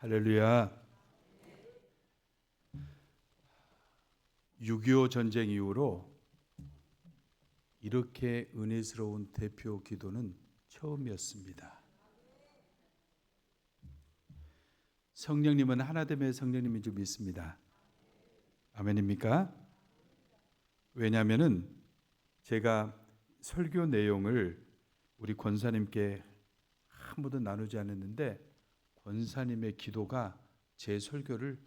할렐루야. 6.25 전쟁 이후로 이렇게 은혜스러운 대표 기도는 처음이었습니다. 성령님은 하나됨의 성령님인 줄 믿습니다. 아멘입니까? 왜냐하면은 제가 설교 내용을 우리 권사님께 한 번도 나누지 않았는데 권사님의 기도가 제 설교를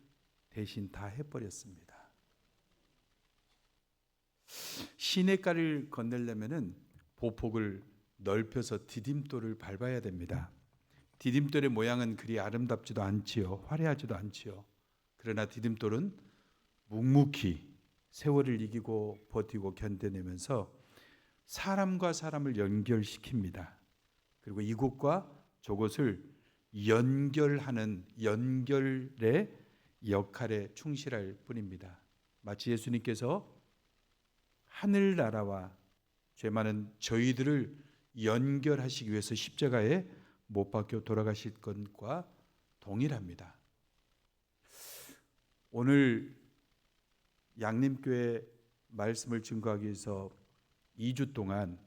대신 다 해버렸습니다. 시냇가를 건너려면은 보폭을 넓혀서 디딤돌을 밟아야 됩니다. 디딤돌의 모양은 그리 아름답지도 않지요. 화려하지도 않지요. 그러나 디딤돌은 묵묵히 세월을 이기고 버티고 견뎌내면서 사람과 사람을 연결시킵니다. 그리고 이곳과 저곳을 연결하는 연결의 역할에 충실할 뿐입니다. 마치 예수님께서 하늘나라와 죄 많은 저희들을 연결하시기 위해서 십자가에 못 박혀 돌아가실 것과 동일합니다. 오늘 양림교회 말씀을 증거하기 위해서 2주 동안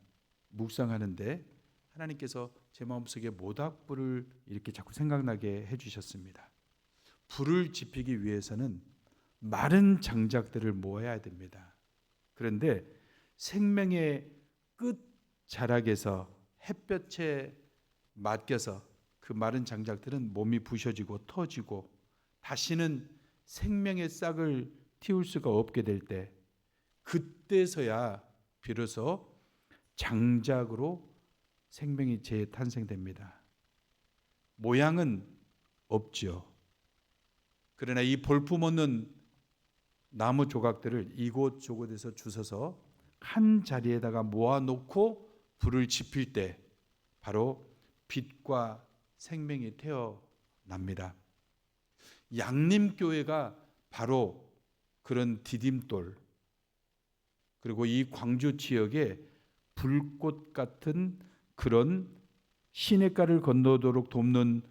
묵상하는데 하나님께서 제 마음속에 모닥불을 이렇게 자꾸 생각나게 해주셨습니다. 불을 지피기 위해서는 마른 장작들을 모아야 됩니다. 그런데 생명의 끝자락에서 햇볕에 맡겨서 그 마른 장작들은 몸이 부셔지고 터지고 다시는 생명의 싹을 틔울 수가 없게 될 때, 그때서야 비로소 장작으로 생명이 재탄생됩니다. 모양은 없죠. 그러나 이 볼품없는 나무 조각들을 이곳저곳에서 주워서 한 자리에다가 모아놓고 불을 지필 때 바로 빛과 생명이 태어납니다. 양림교회가 바로 그런 디딤돌, 그리고 이 광주 지역에 불꽃 같은 그런 시냇가를 건너도록 돕는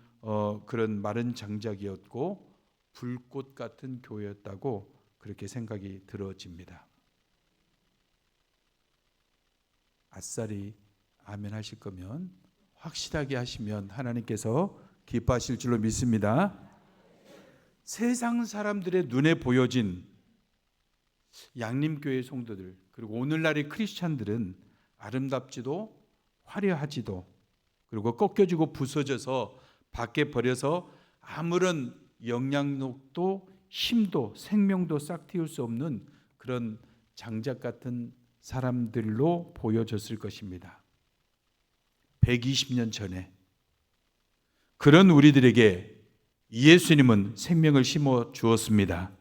그런 마른 장작이었고 불꽃 같은 교회였다고 그렇게 생각이 들어집니다. 아싸리 아멘 하실 거면 확실하게 하시면 하나님께서 기뻐하실 줄로 믿습니다. 세상 사람들의 눈에 보여진 양림교회 성도들, 그리고 오늘날의 크리스찬들은 아름답지도 화려하지도, 그리고 꺾여지고 부서져서 밖에 버려서 아무런 영향력도 힘도 생명도 싹 틔울 수 없는 그런 장작 같은 사람들로 보여졌을 것입니다. 120년 전에 그런 우리들에게 예수님은 생명을 심어 주었습니다.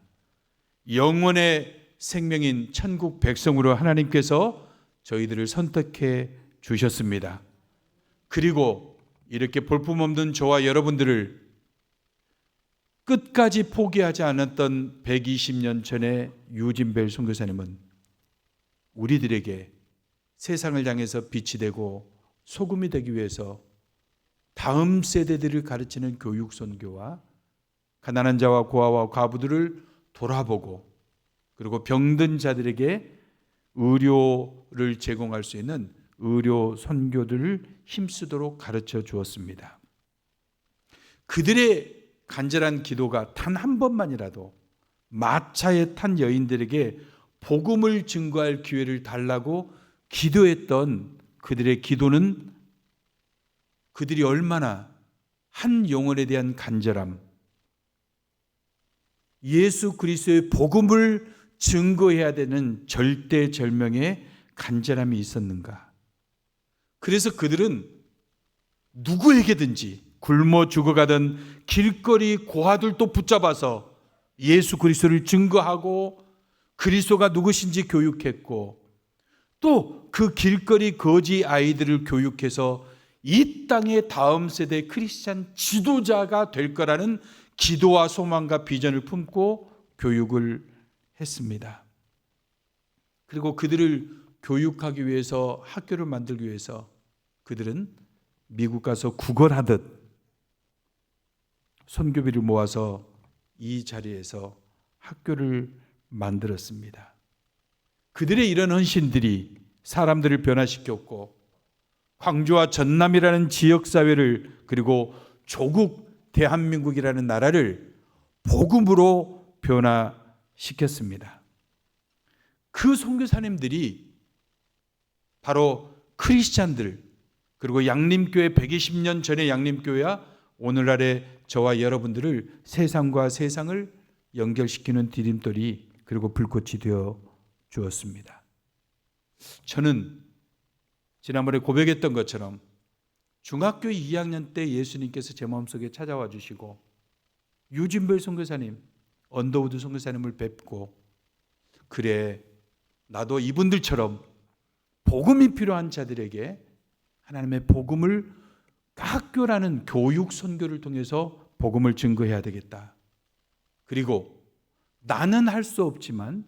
영원의 생명인 천국 백성으로 하나님께서 저희들을 선택해 주셨습니다. 그리고 이렇게 볼품없는 저와 여러분들을 끝까지 포기하지 않았던 120년 전의 유진벨 선교사님은 우리들에게 세상을 향해서 빛이 되고 소금이 되기 위해서 다음 세대들을 가르치는 교육 선교와 가난한 자와 고아와 과부들을 돌아보고, 그리고 병든 자들에게 의료를 제공할 수 있는 의료 선교들을 힘쓰도록 가르쳐 주었습니다. 그들의 간절한 기도가 단 한 번만이라도 마차에 탄 여인들에게 복음을 증거할 기회를 달라고 기도했던 그들의 기도는 그들이 얼마나 한 영혼에 대한 간절함, 예수 그리스도의 복음을 증거해야 되는 절대절명의 간절함이 있었는가. 그래서 그들은 누구에게든지 굶어 죽어가던 길거리 고아들도 붙잡아서 예수 그리스도를 증거하고 그리스도가 누구신지 교육했고, 또 그 길거리 거지 아이들을 교육해서 이 땅의 다음 세대 크리스찬 지도자가 될 거라는 기도와 소망과 비전을 품고 교육을 했습니다. 그리고 그들을 교육하기 위해서, 학교를 만들기 위해서 그들은 미국 가서 구걸하듯 선교비를 모아서 이 자리에서 학교를 만들었습니다. 그들의 이런 헌신들이 사람들을 변화시켰고 광주와 전남이라는 지역사회를 그리고 조국 대한민국이라는 나라를 복음으로 변화시켰습니다. 그 선교사님들이 바로 크리스찬들 그리고 양림교회 120년 전의 양림교회와 오늘날의 저와 여러분들을 세상과 세상을 연결시키는 디딤돌이 그리고 불꽃이 되어 주었습니다. 저는 지난번에 고백했던 것처럼 중학교 2학년 때 예수님께서 제 마음속에 찾아와 주시고 유진별 선교사님, 언더우드 선교사님을 뵙고 그래 나도 이분들처럼 복음이 필요한 자들에게 하나님의 복음을 학교라는 교육 선교를 통해서 복음을 증거해야 되겠다. 그리고 나는 할 수 없지만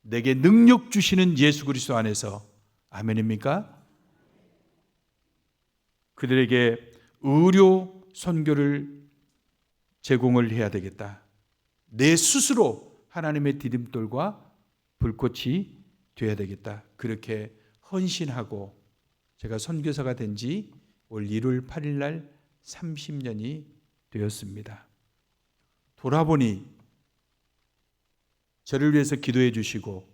내게 능력 주시는 예수 그리스도 안에서 아멘입니까? 그들에게 의료 선교를 제공을 해야 되겠다. 내 스스로 하나님의 디딤돌과 불꽃이 되어야 되겠다. 그렇게 헌신하고 제가 선교사가 된 지 올 1월 8일 날 30년이 되었습니다. 돌아보니 저를 위해서 기도해 주시고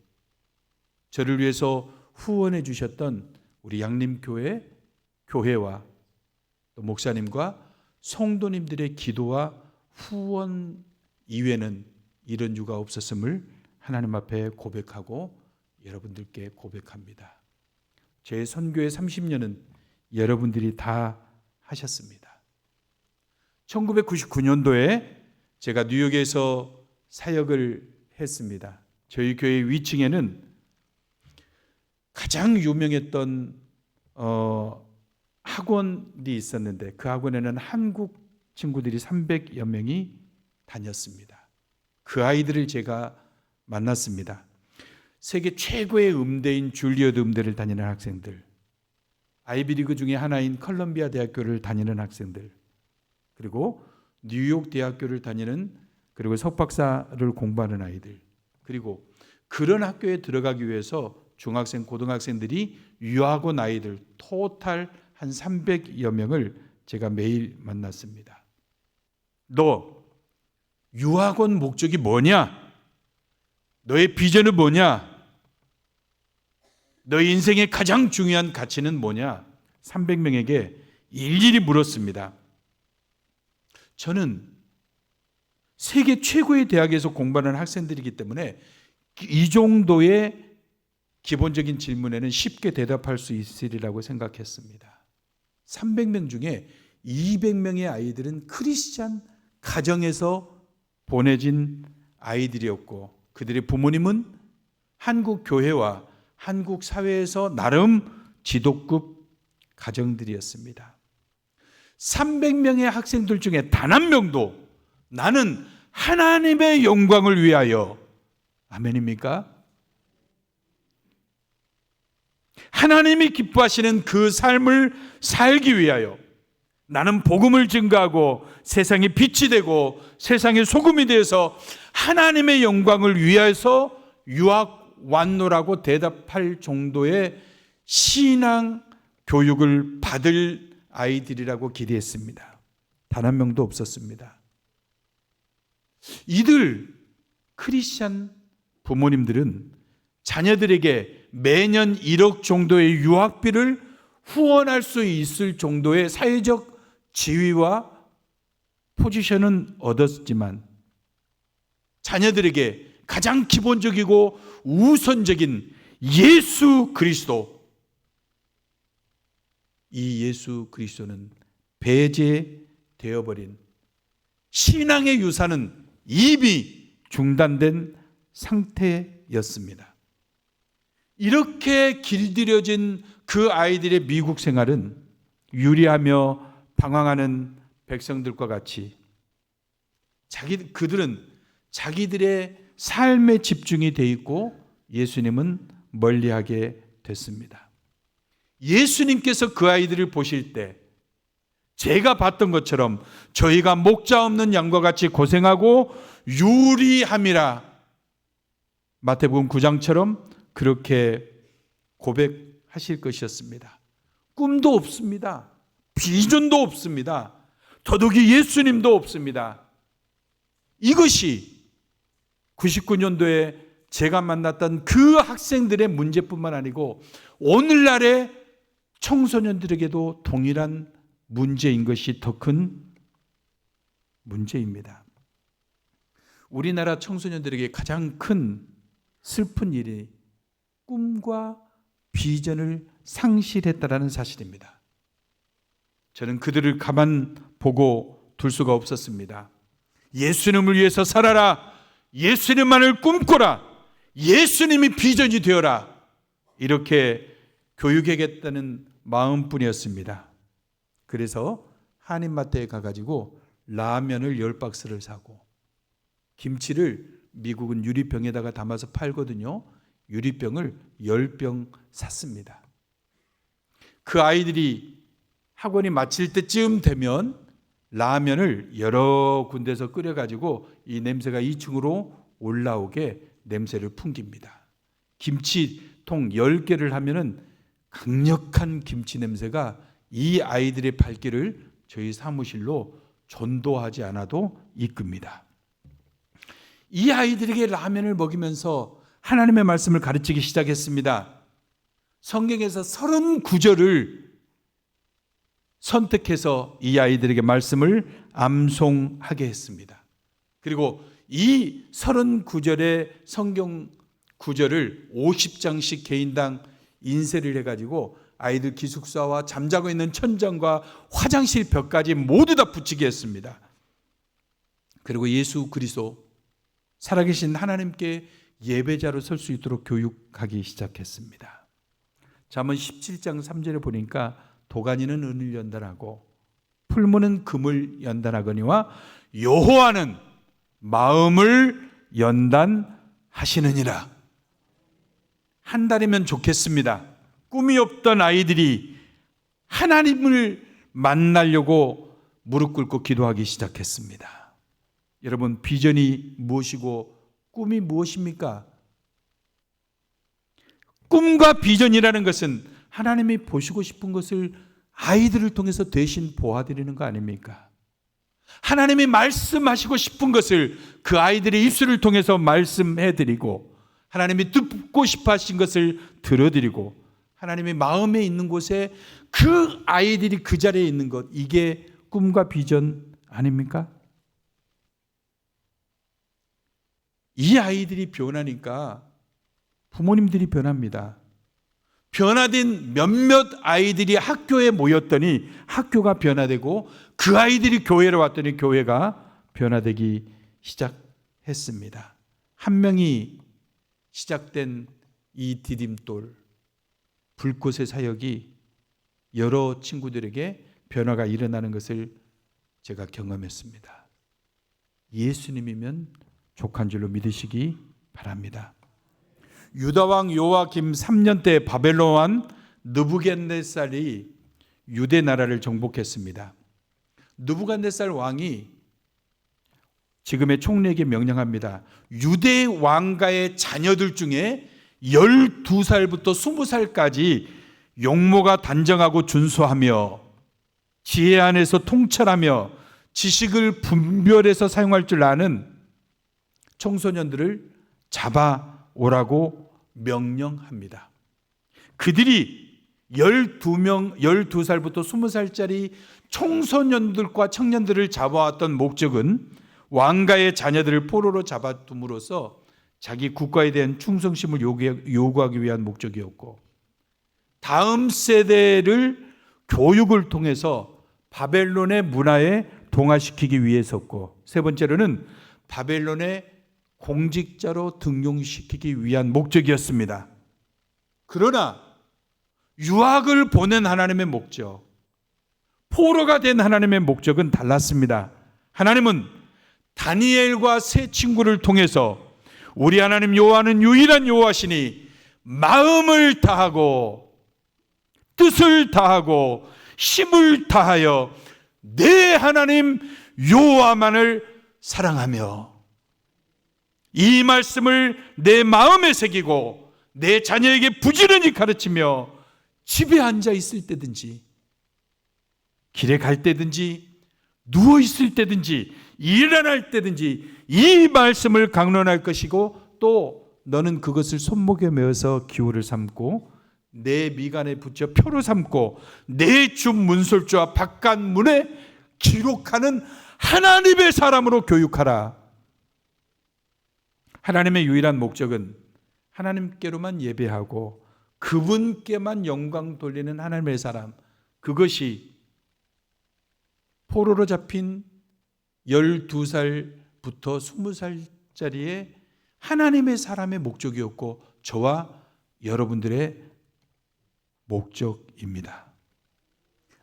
저를 위해서 후원해 주셨던 우리 양림교회 교회와 또 목사님과 성도님들의 기도와 후원 이외에는 이런 이유가 없었음을 하나님 앞에 고백하고 여러분들께 고백합니다. 제 선교의 30년은 여러분들이 다 하셨습니다. 1999년도에 제가 뉴욕에서 사역을 했습니다. 저희 교회 위층에는 가장 유명했던 학원이 있었는데 그 학원에는 한국 친구들이 300여 명이 다녔습니다. 그 아이들을 제가 만났습니다. 세계 최고의 음대인 줄리어드 음대를 다니는 학생들, 아이비리그 중에 하나인 컬럼비아 대학교를 다니는 학생들, 그리고 뉴욕 대학교를 다니는 그리고 석박사를 공부하는 아이들, 그리고 그런 학교에 들어가기 위해서 중학생, 고등학생들이 유학원 아이들 토탈 한 300여 명을 제가 매일 만났습니다. 너 유학원 목적이 뭐냐? 너의 비전은 뭐냐? 너의 인생의 가장 중요한 가치는 뭐냐? 300명에게 일일이 물었습니다. 저는 세계 최고의 대학에서 공부하는 학생들이기 때문에 이 정도의 기본적인 질문에는 쉽게 대답할 수 있으리라고 생각했습니다. 300명 중에 200명의 아이들은 크리스찬 가정에서 보내진 아이들이었고 그들의 부모님은 한국 교회와 한국 사회에서 나름 지도급 가정들이었습니다. 300명의 학생들 중에 단 한 명도 나는 하나님의 영광을 위하여, 아멘입니까? 하나님이 기뻐하시는 그 삶을 살기 위하여 나는 복음을 증거하고 세상에 빛이 되고 세상의 소금이 되어서 하나님의 영광을 위해서 유학 완노라고 대답할 정도의 신앙 교육을 받을 아이들이라고 기대했습니다. 단 한 명도 없었습니다. 이들 크리스찬 부모님들은 자녀들에게 매년 1억 정도의 유학비를 후원할 수 있을 정도의 사회적 지위와 포지션은 얻었지만 자녀들에게 가장 기본적이고 우선적인 예수 그리스도, 이 예수 그리스도는 배제되어버린 신앙의 유산은 이미 중단된 상태였습니다. 이렇게 길들여진 그 아이들의 미국 생활은 유리하며 방황하는 백성들과 같이 그들은 자기들의 삶에 집중이 돼 있고 예수님은 멀리하게 됐습니다. 예수님께서 그 아이들을 보실 때 제가 봤던 것처럼 저희가 목자 없는 양과 같이 고생하고 유리함이라. 마태복음 9장처럼 그렇게 고백하실 것이었습니다. 꿈도 없습니다. 비전도 없습니다. 더더욱이 예수님도 없습니다. 이것이 99년도에 제가 만났던 그 학생들의 문제뿐만 아니고 오늘날의 청소년들에게도 동일한 문제인 것이 더 큰 문제입니다. 우리나라 청소년들에게 가장 큰 슬픈 일이 꿈과 비전을 상실했다라는 사실입니다. 저는 그들을 가만 보고 둘 수가 없었습니다. 예수님을 위해서 살아라. 예수님만을 꿈꿔라. 예수님이 비전이 되어라. 이렇게 교육하겠다는 마음뿐이었습니다. 그래서 한인마트에 가가지고 라면을 10박스를 사고 김치를 미국은 유리병에다가 담아서 팔거든요. 유리병을 10병 샀습니다. 그 아이들이 학원이 마칠 때쯤 되면 라면을 여러 군데서 끓여가지고 이 냄새가 2층으로 올라오게 냄새를 풍깁니다. 김치통 10개를 하면은 강력한 김치 냄새가 이 아이들의 발길을 저희 사무실로 전도하지 않아도 이끕니다. 이 아이들에게 라면을 먹이면서 하나님의 말씀을 가르치기 시작했습니다. 성경에서 39절을 선택해서 이 아이들에게 말씀을 암송하게 했습니다. 그리고 이 39절의 성경 구절을 50장씩 개인당 인쇄를 해가지고 아이들 기숙사와 잠자고 있는 천장과 화장실 벽까지 모두 다 붙이게 했습니다. 그리고 예수 그리스도 살아계신 하나님께 예배자로 설 수 있도록 교육하기 시작했습니다. 잠언 17장 3절에 보니까 도가니는 은을 연단하고 풀무는 금을 연단하거니와 여호와는 마음을 연단하시느니라. 한 달이면 좋겠습니다. 꿈이 없던 아이들이 하나님을 만나려고 무릎 꿇고 기도하기 시작했습니다. 여러분, 비전이 무엇이고 꿈이 무엇입니까? 꿈과 비전이라는 것은 하나님이 보시고 싶은 것을 아이들을 통해서 대신 보아드리는 거 아닙니까? 하나님이 말씀하시고 싶은 것을 그 아이들의 입술을 통해서 말씀해드리고 하나님이 듣고 싶어 하신 것을 들어드리고 하나님의 마음에 있는 곳에 그 아이들이 그 자리에 있는 것, 이게 꿈과 비전 아닙니까? 이 아이들이 변하니까 부모님들이 변합니다. 변화된 몇몇 아이들이 학교에 모였더니 학교가 변화되고 그 아이들이 교회로 왔더니 교회가 변화되기 시작했습니다. 한 명이 시작된 이 디딤돌, 불꽃의 사역이 여러 친구들에게 변화가 일어나는 것을 제가 경험했습니다. 예수님이면 족한 줄로 믿으시기 바랍니다. 유다왕 요아김 3년 때 바벨론 왕 느부갓네살이 유대 나라를 정복했습니다. 느부갓네살 왕이 지금의 총리에게 명령합니다. 유대 왕가의 자녀들 중에 12살부터 20살까지 용모가 단정하고 준수하며 지혜 안에서 통찰하며 지식을 분별해서 사용할 줄 아는 청소년들을 잡아오라고 명령합니다. 그들이 12살부터 20살짜리 청소년들과 청년들을 잡아왔던 목적은 왕가의 자녀들을 포로로 잡아둠으로써 자기 국가에 대한 충성심을 요구하기 위한 목적이었고, 다음 세대를 교육을 통해서 바벨론의 문화에 동화시키기 위해서였고, 세 번째로는 바벨론의 공직자로 등용시키기 위한 목적이었습니다. 그러나 유학을 보낸 하나님의 목적, 포로가 된 하나님의 목적은 달랐습니다. 하나님은 다니엘과 세 친구를 통해서 우리 하나님 여호와는 유일한 여호와시니 마음을 다하고 뜻을 다하고 힘을 다하여 내 하나님 여호와만을 사랑하며 이 말씀을 내 마음에 새기고 내 자녀에게 부지런히 가르치며 집에 앉아 있을 때든지 길에 갈 때든지 누워 있을 때든지 일어날 때든지 이 말씀을 강론할 것이고 또 너는 그것을 손목에 메어서 기호를 삼고 내 미간에 붙여 표로 삼고 내 주 문설주와 바깥 문에 기록하는 하나님의 사람으로 교육하라. 하나님의 유일한 목적은 하나님께로만 예배하고 그분께만 영광 돌리는 하나님의 사람, 그것이 포로로 잡힌 12살부터 20살짜리의 하나님의 사람의 목적이었고 저와 여러분들의 목적입니다.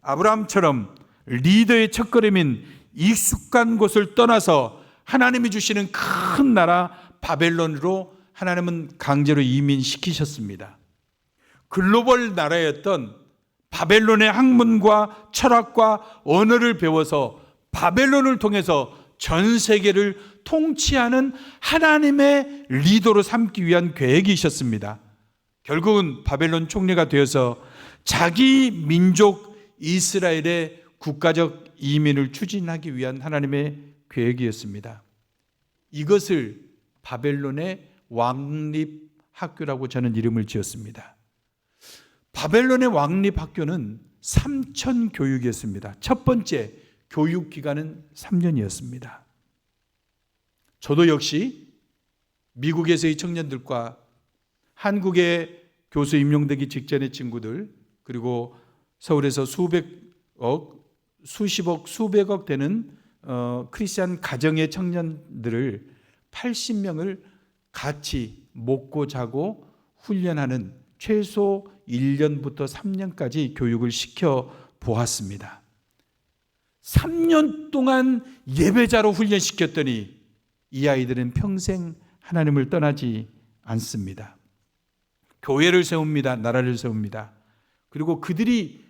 아브라함처럼 리더의 첫걸음인 익숙한 곳을 떠나서 하나님이 주시는 큰 나라 바벨론으로 하나님은 강제로 이민시키셨습니다. 글로벌 나라였던 바벨론의 학문과 철학과 언어를 배워서 바벨론을 통해서 전 세계를 통치하는 하나님의 리더로 삼기 위한 계획이셨습니다. 결국은 바벨론 총리가 되어서 자기 민족 이스라엘의 국가적 이민을 추진하기 위한 하나님의 계획이었습니다. 이것을 바벨론의 왕립학교라고 저는 이름을 지었습니다. 바벨론의 왕립학교는 3천 교육이었습니다. 첫 번째 교육기간은 3년이었습니다. 저도 역시 미국에서의 청년들과 한국에 교수 임용되기 직전의 친구들, 그리고 서울에서 수십억, 수백억 되는 크리스찬 가정의 청년들을 80명을 같이 먹고 자고 훈련하는 최소 1년부터 3년까지 교육을 시켜 보았습니다. 3년 동안 예배자로 훈련시켰더니 이 아이들은 평생 하나님을 떠나지 않습니다. 교회를 세웁니다. 나라를 세웁니다. 그리고 그들이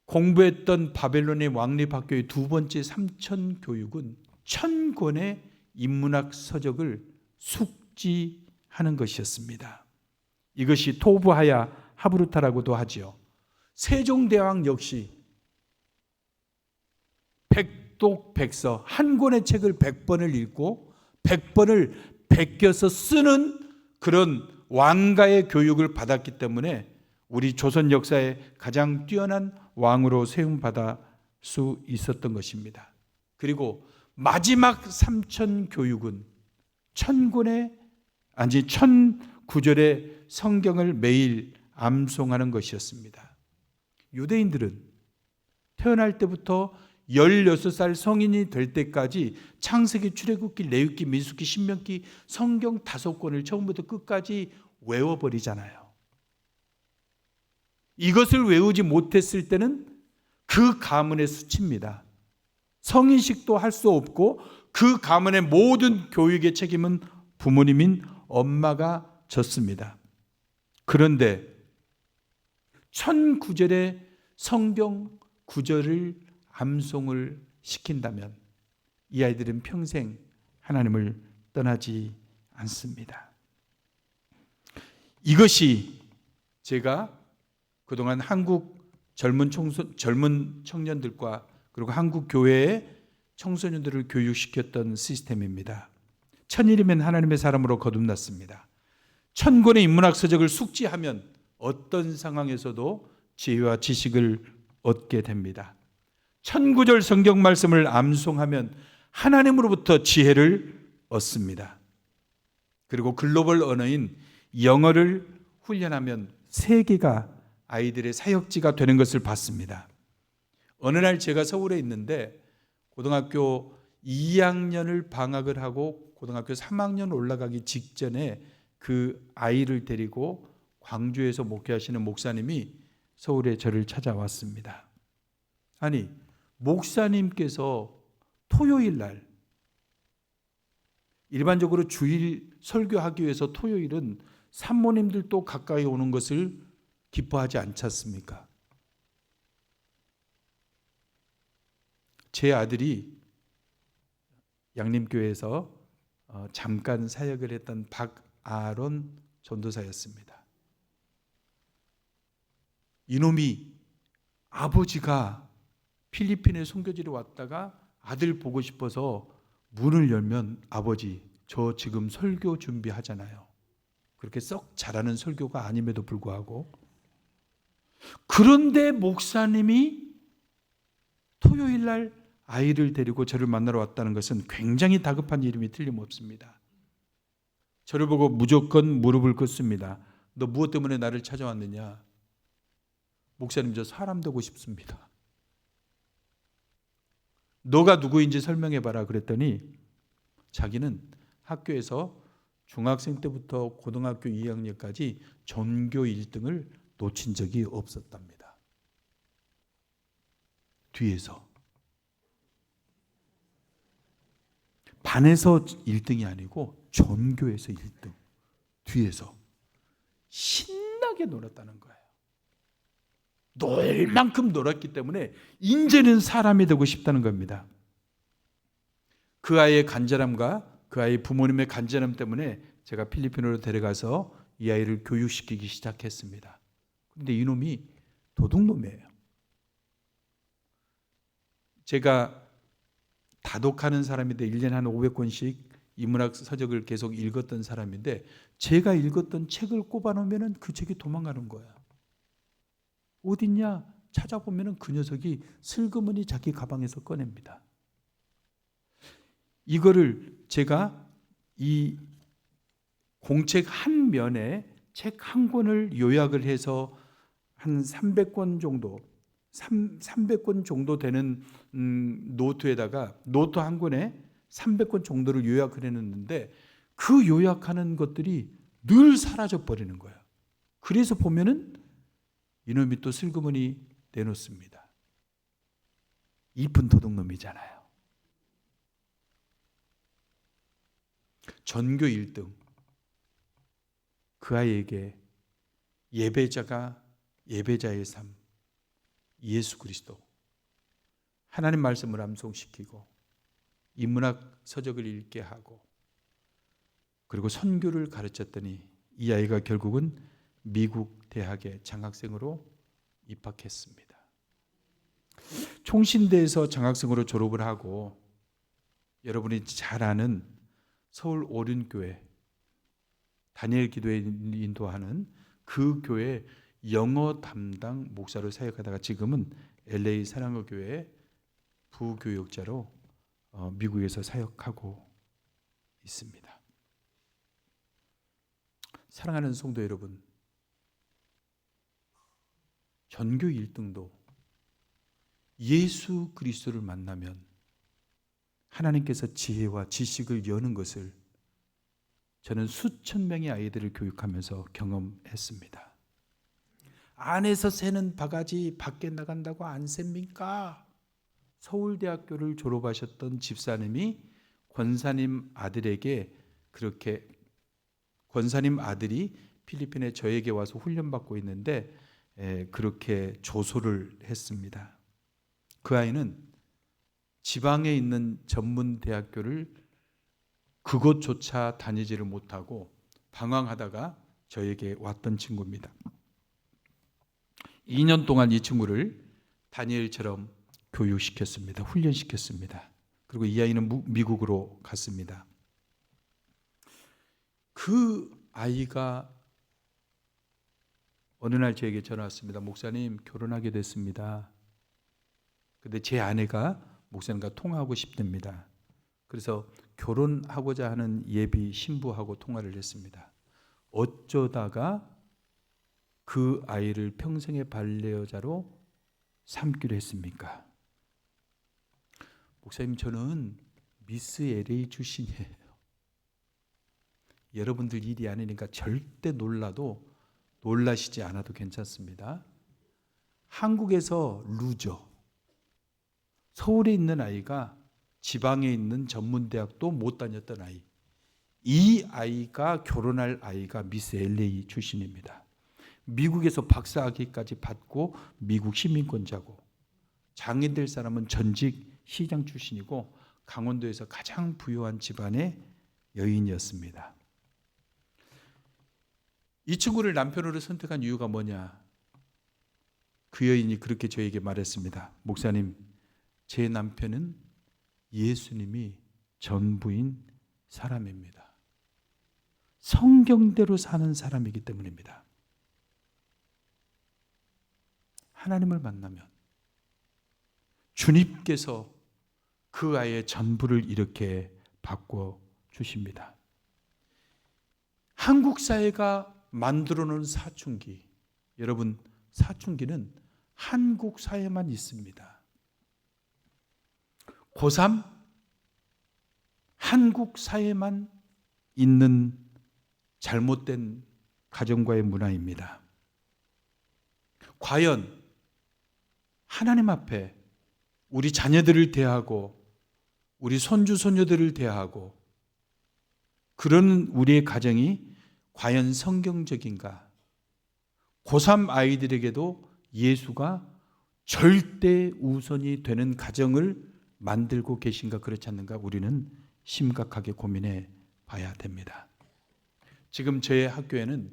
공부했던 바벨론의 왕립학교의 두 번째 3천 교육은 1000권의 인문학 서적을 숙지하는 것이었습니다. 이것이 토부하야 하브루타라고도 하지요. 세종대왕 역시 백독백서 한 권의 책을 100번을 읽고 100번을 베껴서 쓰는 그런 왕가의 교육을 받았기 때문에 우리 조선 역사의 가장 뛰어난 왕으로 세움받을 수 있었던 것입니다. 그리고 마지막 3천 교육은 1000구절의 성경을 매일 암송하는 것이었습니다. 유대인들은 태어날 때부터 16살 성인이 될 때까지 창세기, 출애굽기, 레위기, 민수기, 신명기 성경 5권을 처음부터 끝까지 외워버리잖아요. 이것을 외우지 못했을 때는 그 가문의 수치입니다. 성인식도 할 수 없고 그 가문의 모든 교육의 책임은 부모님인 엄마가 졌습니다. 그런데 1000구절의 성경 구절을 암송을 시킨다면 이 아이들은 평생 하나님을 떠나지 않습니다. 이것이 제가 그동안 한국 젊은 청년들과 그리고 한국 교회의 청소년들을 교육시켰던 시스템입니다. 1000일이면 하나님의 사람으로 거듭났습니다. 1000권의 인문학 서적을 숙지하면 어떤 상황에서도 지혜와 지식을 얻게 됩니다. 1000구절 성경 말씀을 암송하면 하나님으로부터 지혜를 얻습니다. 그리고 글로벌 언어인 영어를 훈련하면 세계가 아이들의 사역지가 되는 것을 봤습니다. 어느 날 제가 서울에 있는데 고등학교 2학년을 방학을 하고 고등학교 3학년 올라가기 직전에 그 아이를 데리고 광주에서 목회하시는 목사님이 서울에 저를 찾아왔습니다. 아니, 목사님께서 토요일 날, 일반적으로 주일 설교하기 위해서 토요일은 산모님들도 가까이 오는 것을 기뻐하지 않지 않습니까? 제 아들이 양림교회에서 잠깐 사역을 했던 박아론 전도사였습니다. 이놈이 아버지가 필리핀에 선교지로 왔다가 아들 보고 싶어서 문을 열면 아버지 저 지금 설교 준비하잖아요. 그렇게 썩 잘하는 설교가 아님에도 불구하고 그런데 목사님이 토요일 날 아이를 데리고 저를 만나러 왔다는 것은 굉장히 다급한 일임이 틀림없습니다. 저를 보고 무조건 무릎을 꿇습니다. 너 무엇 때문에 나를 찾아왔느냐? 목사님 저 사람 되고 싶습니다. 너가 누구인지 설명해봐라 그랬더니 자기는 학교에서 중학생 때부터 고등학교 2학년까지 전교 1등을 놓친 적이 없었답니다. 뒤에서 반에서 1등이 아니고 전교에서 1등 뒤에서 신나게 놀았다는 거예요. 놀 만큼 놀았기 때문에 이제는 사람이 되고 싶다는 겁니다. 그 아이의 간절함과 그 아이의 부모님의 간절함 때문에 제가 필리핀으로 데려가서 이 아이를 교육시키기 시작했습니다. 그런데 이놈이 도둑놈이에요. 제가 다독하는 사람인데 1년에 한 500권씩 인문학 서적을 계속 읽었던 사람인데 제가 읽었던 책을 꼽아놓으면 그 책이 도망가는 거예요. 어딨냐 찾아보면 그 녀석이 슬그머니 자기 가방에서 꺼냅니다. 이거를 제가 이 공책 한 면에 책 한 권을 요약을 해서 한 300권 정도 300권 정도 되는 노트에다가 노트 한 권에 300권 정도를 요약을 해놨는데 그 요약하는 것들이 늘 사라져 버리는 거예요. 그래서 보면은 이놈이 또 슬그머니 내놓습니다. 이쁜 도둑놈이잖아요. 전교 1등 그 아이에게 예배자가 예배자의 삶 예수 그리스도 하나님 말씀을 암송시키고 인문학 서적을 읽게 하고 그리고 선교를 가르쳤더니 이 아이가 결국은 미국 대학에 장학생으로 입학했습니다. 총신대에서 장학생으로 졸업을 하고 여러분이 잘 아는 서울 오륜교회 다니엘 기도에 인도하는 그 교회 영어 담당 목사로 사역하다가 지금은 LA 사랑의 교회 부교역자로 미국에서 사역하고 있습니다. 사랑하는 성도 여러분, 전교 1등도 예수 그리스도를 만나면 하나님께서 지혜와 지식을 여는 것을 저는 수천 명의 아이들을 교육하면서 경험했습니다. 안에서 새는 바가지 밖에 나간다고 안 셉니까? 서울대학교를 졸업하셨던 집사님이 권사님 아들에게 그렇게 권사님 아들이 필리핀에 저에게 와서 훈련받고 있는데 그렇게 조소를 했습니다. 그 아이는 지방에 있는 전문 대학교를 그곳조차 다니지를 못하고 방황하다가 저에게 왔던 친구입니다. 2년 동안 이 친구를 다니엘처럼 교육시켰습니다. 훈련시켰습니다. 그리고 이 아이는 미국으로 갔습니다. 그 아이가 어느 날 저에게 전화 왔습니다. 목사님 결혼하게 됐습니다. 근데 제 아내가 목사님과 통화하고 싶답니다. 그래서 결혼하고자 하는 예비 신부하고 통화를 했습니다. 어쩌다가 그 아이를 평생의 반려자로 삼기로 했습니까? 목사님 저는 미스 LA 출신이에요. 여러분들 일이 아니니까 절대 놀라시지 않아도 괜찮습니다. 한국에서 루저 서울에 있는 아이가 지방에 있는 전문대학도 못 다녔던 아이 이 아이가 결혼할 아이가 미스 LA 출신입니다. 미국에서 박사학위까지 받고 미국 시민권자고 장인 될 사람은 전직 시장 출신이고 강원도에서 가장 부유한 집안의 여인이었습니다. 이 친구를 남편으로 선택한 이유가 뭐냐? 그 여인이 그렇게 저에게 말했습니다. 목사님, 제 남편은 예수님이 전부인 사람입니다. 성경대로 사는 사람이기 때문입니다. 하나님을 만나면 주님께서 그 아이의 전부를 이렇게 바꿔 주십니다. 한국 사회가 만들어 놓은 사춘기, 여러분, 사춘기는 한국 사회만 있습니다. 고3 한국 사회만 있는 잘못된 가정과의 문화입니다. 과연 하나님 앞에 우리 자녀들을 대하고 우리 손주 손녀들을 대하고 그런 우리의 가정이 과연 성경적인가? 고3 아이들에게도 예수가 절대 우선이 되는 가정을 만들고 계신가 그렇지 않는가 우리는 심각하게 고민해 봐야 됩니다. 지금 저의 학교에는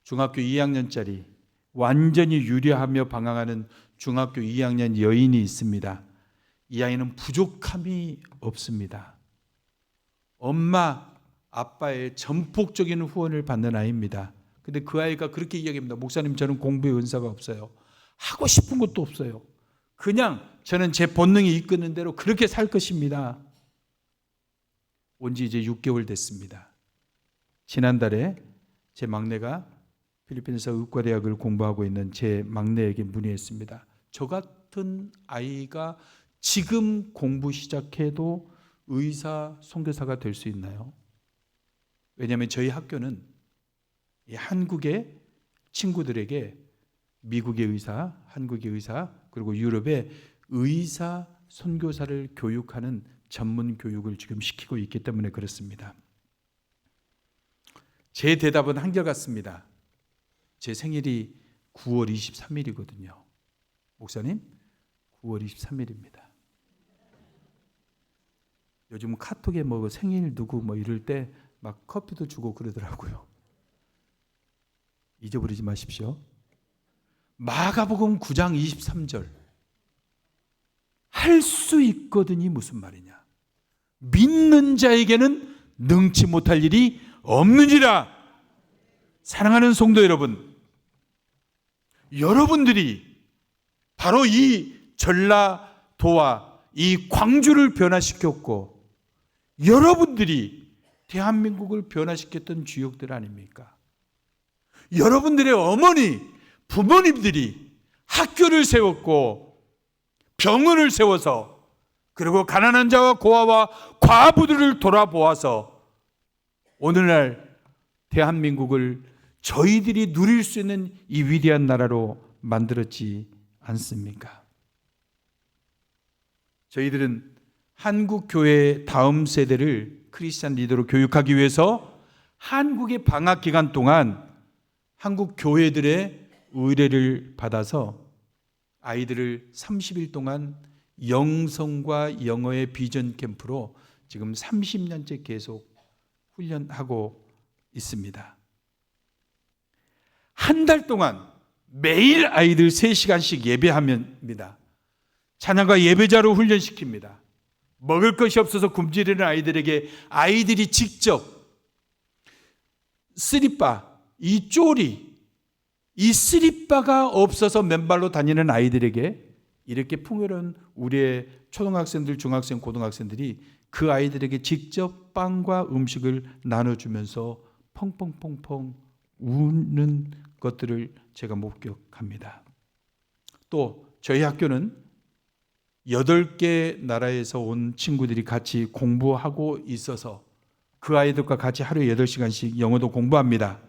중학교 2학년짜리 완전히 유려하며 방황하는 중학교 2학년 여인이 있습니다. 이 아이는 부족함이 없습니다. 엄마, 아빠의 전폭적인 후원을 받는 아이입니다. 근데 그 아이가 그렇게 이야기합니다. 목사님, 저는 공부에 은사가 없어요. 하고 싶은 것도 없어요. 그냥 저는 제 본능이 이끄는 대로 그렇게 살 것입니다. 온 지 이제 6개월 됐습니다. 지난달에 제 막내가 필리핀에서 의과대학을 공부하고 있는 제 막내에게 문의했습니다. 저 같은 아이가 지금 공부 시작해도 의사, 선교사가 될 수 있나요? 왜냐하면 저희 학교는 한국의 친구들에게 미국의 의사, 한국의 의사, 그리고 유럽의 의사, 선교사를 교육하는 전문 교육을 지금 시키고 있기 때문에 그렇습니다. 제 대답은 한결같습니다. 제 생일이 9월 23일이거든요. 목사님, 9월 23일입니다. 요즘 카톡에 뭐 생일 누구 뭐 이럴 때 막 커피도 주고 그러더라고요. 잊어버리지 마십시오. 마가복음 9장 23절. 할 수 있거든이 무슨 말이냐? 믿는 자에게는 능치 못할 일이 없느니라. 사랑하는 성도 여러분, 여러분들이 바로 이 전라도와 이 광주를 변화시켰고 여러분들이 대한민국을 변화시켰던 주역들 아닙니까? 여러분들의 어머니, 부모님들이 학교를 세웠고 병원을 세워서 그리고 가난한 자와 고아와 과부들을 돌아보아서 오늘날 대한민국을 저희들이 누릴 수 있는 이 위대한 나라로 만들었지 않습니까? 저희들은 한국 교회의 다음 세대를 크리스찬 리더로 교육하기 위해서 한국의 방학 기간 동안 한국 교회들의 의뢰를 받아서 아이들을 30일 동안 영성과 영어의 비전 캠프로 지금 30년째 계속 훈련하고 있습니다. 한 달 동안 매일 아이들 3시간씩 예배합니다. 찬양과 예배자로 훈련시킵니다. 먹을 것이 없어서 굶주리는 아이들에게 아이들이 직접 쓰리바, 이 쪼리, 이 쓰리바가 없어서 맨발로 다니는 아이들에게 이렇게 풍요로운 우리의 초등학생들, 중학생, 고등학생들이 그 아이들에게 직접 빵과 음식을 나눠주면서 펑펑펑펑 우는 것들을 제가 목격합니다. 또 저희 학교는 8개 나라에서 온 친구들이 같이 공부하고 있어서 그 아이들과 같이 하루에 8시간씩 영어도 공부합니다.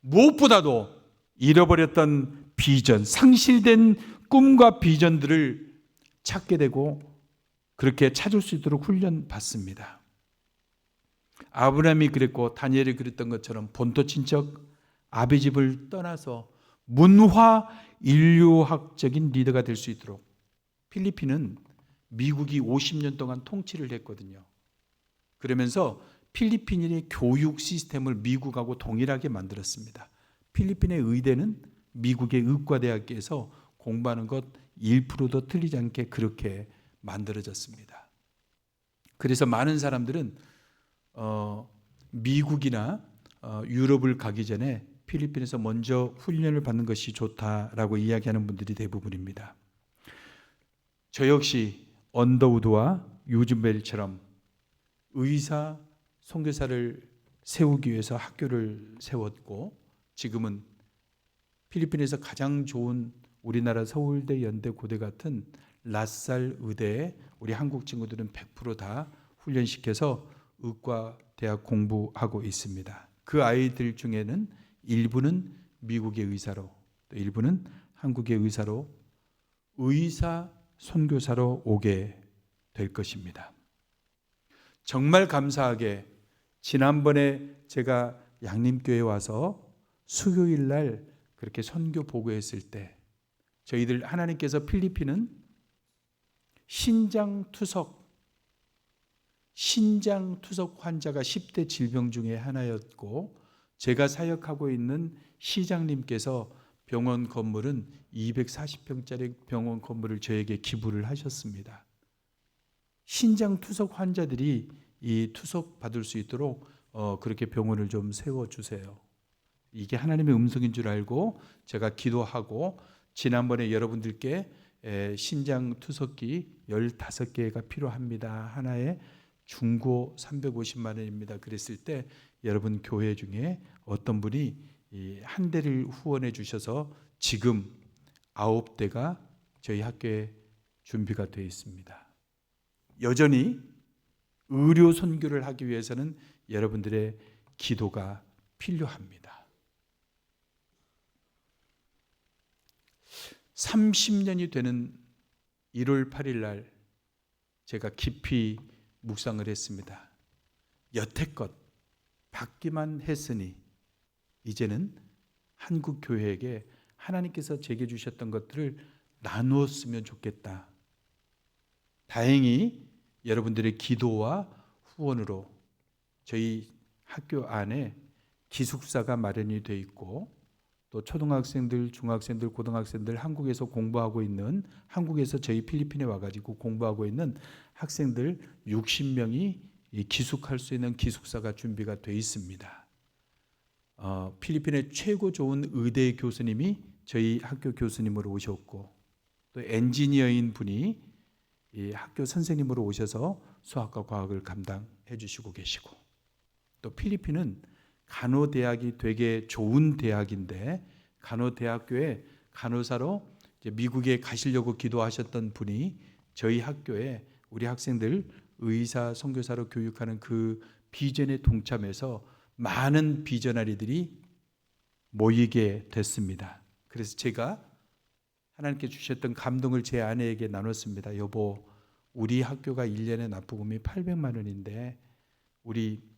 무엇보다도 잃어버렸던 비전, 상실된 꿈과 비전들을 찾게 되고 그렇게 찾을 수 있도록 훈련받습니다. 아브라함이 그랬고 다니엘이 그랬던 것처럼 본토 친척 아비집을 떠나서 문화 인류학적인 리더가 될 수 있도록 필리핀은 미국이 50년 동안 통치를 했거든요. 그러면서 필리핀의 교육 시스템을 미국하고 동일하게 만들었습니다. 필리핀의 의대는 미국의 의과대학교에서 공부하는 것 1%도 틀리지 않게 그렇게 만들어졌습니다. 그래서 많은 사람들은 미국이나 유럽을 가기 전에 필리핀에서 먼저 훈련을 받는 것이 좋다라고 이야기하는 분들이 대부분입니다. 저 역시 언더우드와 유진벨처럼 의사, 선교사를 세우기 위해서 학교를 세웠고 지금은 필리핀에서 가장 좋은 우리나라 서울대, 연대, 고대 같은 라살 의대에 우리 한국 친구들은 100% 다 훈련시켜서 의과 대학 공부하고 있습니다. 그 아이들 중에는 일부는 미국의 의사로, 또 일부는 한국의 의사로, 의사 선교사로 오게 될 것입니다. 정말 감사하게 지난번에 제가 양림교회에 와서 수요일 날 그렇게 선교 보고했을 때 저희들 하나님께서 필리핀은 신장투석 환자가 10대 질병 중에 하나였고 제가 사역하고 있는 시장님께서 병원 건물은 240평짜리 병원 건물을 저에게 기부를 하셨습니다. 신장투석 환자들이 이 투석 받을 수 있도록 그렇게 병원을 좀 세워주세요. 이게 하나님의 음성인 줄 알고 제가 기도하고 지난번에 여러분들께 신장투석기 15개가 필요합니다. 하나에 중고 350만 원입니다. 그랬을 때 여러분 교회 중에 어떤 분이 한 대를 후원해 주셔서 지금 9대가 저희 학교에 준비가 되어 있습니다. 여전히 의료 선교를 하기 위해서는 여러분들의 기도가 필요합니다. 30년이 되는 1월 8일 날 제가 깊이 묵상을 했습니다. 여태껏 받기만 했으니 이제는 한국 교회에게 하나님께서 제게 주셨던 것들을 나누었으면 좋겠다. 다행히 여러분들의 기도와 후원으로 저희 학교 안에 기숙사가 마련이 되어 있고 또 초등학생들, 중학생들, 고등학생들 한국에서 공부하고 있는 한국에서 저희 필리핀에 와가지고 공부하고 있는 학생들 60명이 기숙할 수 있는 기숙사가 준비가 되어 있습니다. 필리핀의 최고 좋은 의대 교수님이 저희 학교 교수님으로 오셨고 또 엔지니어인 분이 이 학교 선생님으로 오셔서 수학과 과학을 감당해 주시고 계시고 또 필리핀은 간호대학이 되게 좋은 대학인데 간호대학교에 간호사로 이제 미국에 가시려고 기도하셨던 분이 저희 학교에 우리 학생들 의사 선교사로 교육하는 그 비전에 동참해서 많은 비전아리들이 모이게 됐습니다. 그래서 제가 하나님께 주셨던 감동을 제 아내에게 나눴습니다. 여보, 우리 학교가 1년에 납부금이 800만 원인데 우리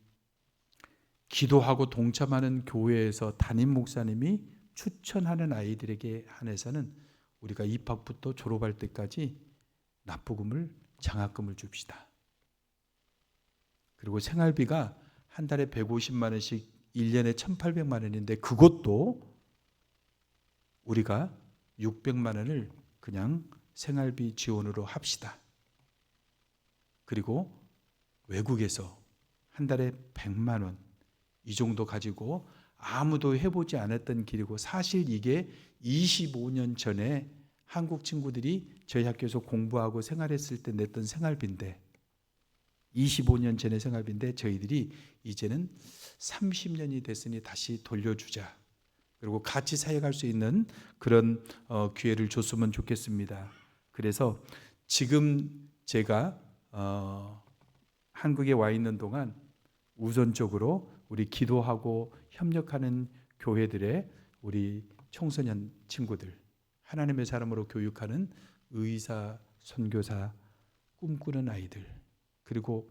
기도하고 동참하는 교회에서 담임 목사님이 추천하는 아이들에게 한해서는 우리가 입학부터 졸업할 때까지 납부금을 장학금을 줍시다. 그리고 생활비가 한 달에 150만 원씩 1년에 1,800만 원인데 그것도 우리가 600만 원을 그냥 생활비 지원으로 합시다. 그리고 외국에서 한 달에 100만 원 이 정도 가지고 아무도 해보지 않았던 길이고 사실 이게 25년 전에 한국 친구들이 저희 학교에서 공부하고 생활했을 때 냈던 생활비인데 25년 전의 생활비인데 저희들이 이제는 30년이 됐으니 다시 돌려주자. 그리고 같이 사역할 수 있는 그런 기회를 줬으면 좋겠습니다. 그래서 지금 제가 한국에 와 있는 동안 우선적으로 우리 기도하고 협력하는 교회들의 우리 청소년 친구들, 하나님의 사람으로 교육하는 의사, 선교사, 꿈꾸는 아이들, 그리고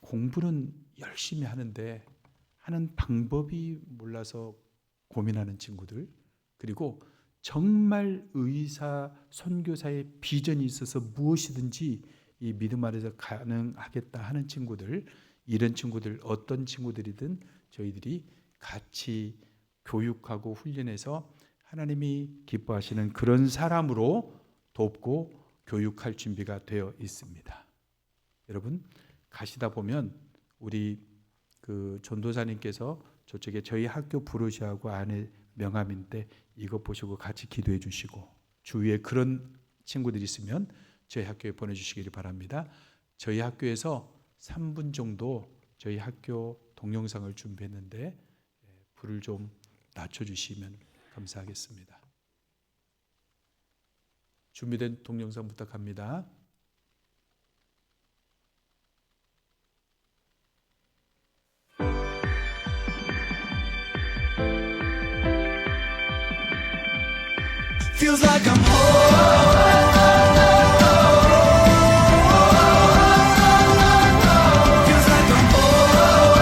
공부는 열심히 하는데 하는 방법이 몰라서 고민하는 친구들, 그리고 정말 의사, 선교사의 비전이 있어서 무엇이든지 이 믿음 아래서 가능하겠다 하는 친구들, 이런 친구들, 어떤 친구들이든 저희들이 같이 교육하고 훈련해서 하나님이 기뻐하시는 그런 사람으로 돕고 교육할 준비가 되어 있습니다. 여러분, 가시다 보면 우리 그 전도사님께서 저쪽에 저희 학교 부르시하고 안에 명함인데 이거 보시고 같이 기도해 주시고, 주위에 그런 친구들이 있으면 저희 학교에 보내주시기를 바랍니다. 저희 학교에서 3분 정도 저희 학교 동영상을 준비했는데 불을 좀 낮춰주시면 감사하겠습니다. 준비된 동영상 부탁합니다. Feels like I'm home. Feels like I'm home.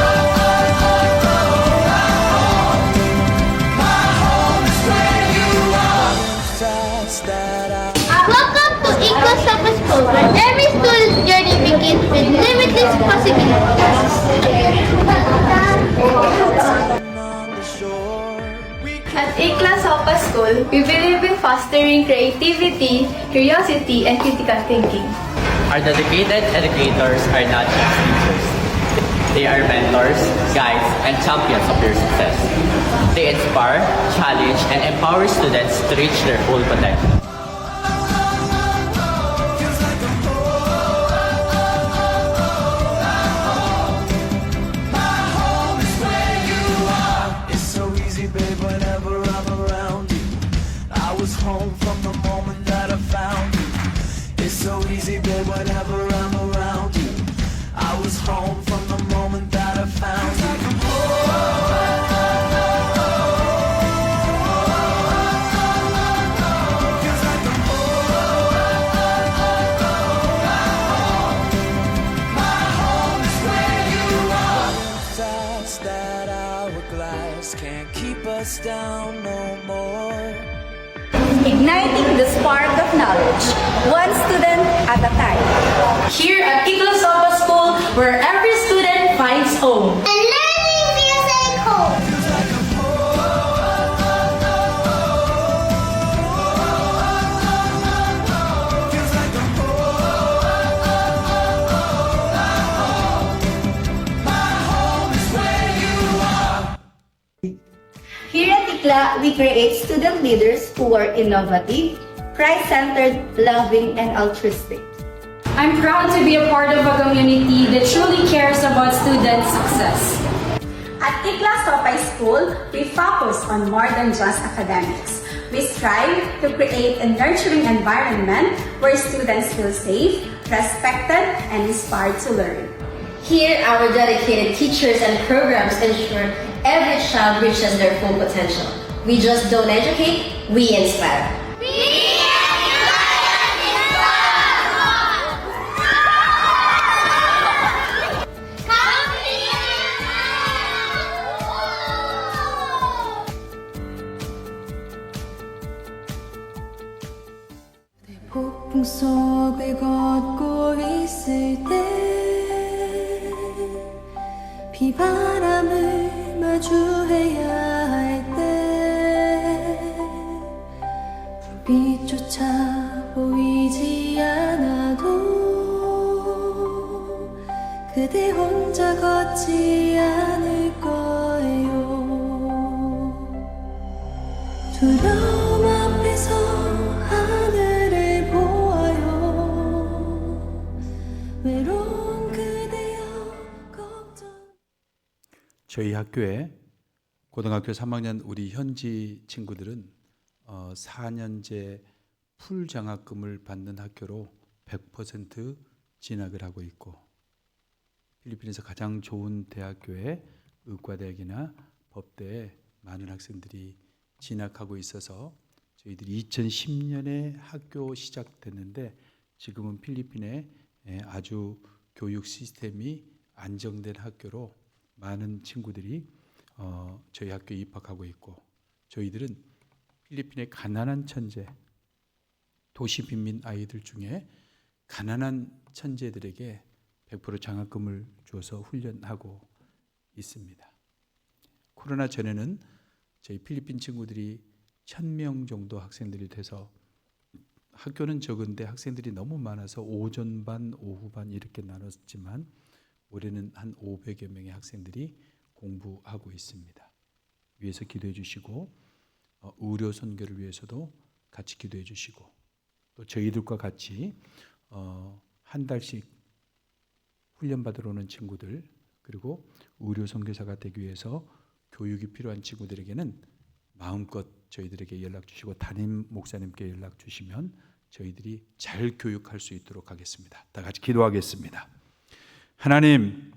My home is where you are. Fast that I Welcome to Eagle Summer School, where every student's journey begins with limitless possibilities. on the shore. We At Ikla Sopa School, we believe in fostering creativity, curiosity, and critical thinking. Our dedicated educators are not just teachers. They are mentors, guides, and champions of your success. They inspire, challenge, and empower students to reach their full potential. feels like I'm home. My home is where you are. It's so easy, babe, whenever I'm around you. I was home from the moment that I found you. It's so easy, babe, whenever I'm around you. I was home from the moment that I found you. Feels like I'm My home is where you are. Fast that hourglass can't keep us down no more. Igniting the spark of knowledge, one student at a time. Here at Ikla Sopa School, where every student finds home. And learning feels like home. Feels like I'm Feels like I'm My home is where you are. Here at Ikla, we create student leaders who are innovative, Christ-centered, loving, and altruistic. I'm proud to be a part of a community that truly cares about students' success. At Ikla Sopay School, we focus on more than just academics. We strive to create a nurturing environment where students feel safe, respected, and inspired to learn. Here, our dedicated teachers and programs ensure every child reaches their full potential. We just don't educate, we inspire. 폭풍 속을 걷고 있을 때 비바람을 마주해야 할 때 불빛조차 보이지 않아도 그대 혼자 걷지 않을 거예요. 두려움 앞에서 하늘을 보아요. 외로운 그대여 걱정. 저희 학교에 고등학교 3학년 우리 현지 친구들은 4년제 풀 장학금을 받는 학교로 100% 진학을 하고 있고, 필리핀에서 가장 좋은 대학교에 의과대학이나 법대에 많은 학생들이 진학하고 있어서 저희들이 2010년에 학교 시작됐는데 지금은 필리핀에 아주 교육 시스템이 안정된 학교로 많은 친구들이 저희 학교에 입학하고 있고, 저희들은 필리핀의 가난한 천재, 도시 빈민 아이들 중에 가난한 천재들에게 100% 장학금을 줘서 훈련하고 있습니다. 코로나 전에는 저희 필리핀 친구들이 1000명 정도 학생들이 돼서 학교는 적은데 학생들이 너무 많아서 오전 반, 오후 반 이렇게 나눴지만 올해는 한 500여 명의 학생들이 공부하고 있습니다. 위해서 기도해 주시고 의료 선교를 위해서도 같이 기도해 주시고 또 저희들과 같이 한 달씩 훈련 받으러 오는 친구들 그리고 의료 선교사가 되기 위해서 교육이 필요한 친구들에게는 마음껏 저희들에게 연락 주시고 담임 목사님께 연락 주시면 저희들이 잘 교육할 수 있도록 하겠습니다. 다 같이 기도하겠습니다. 하나님,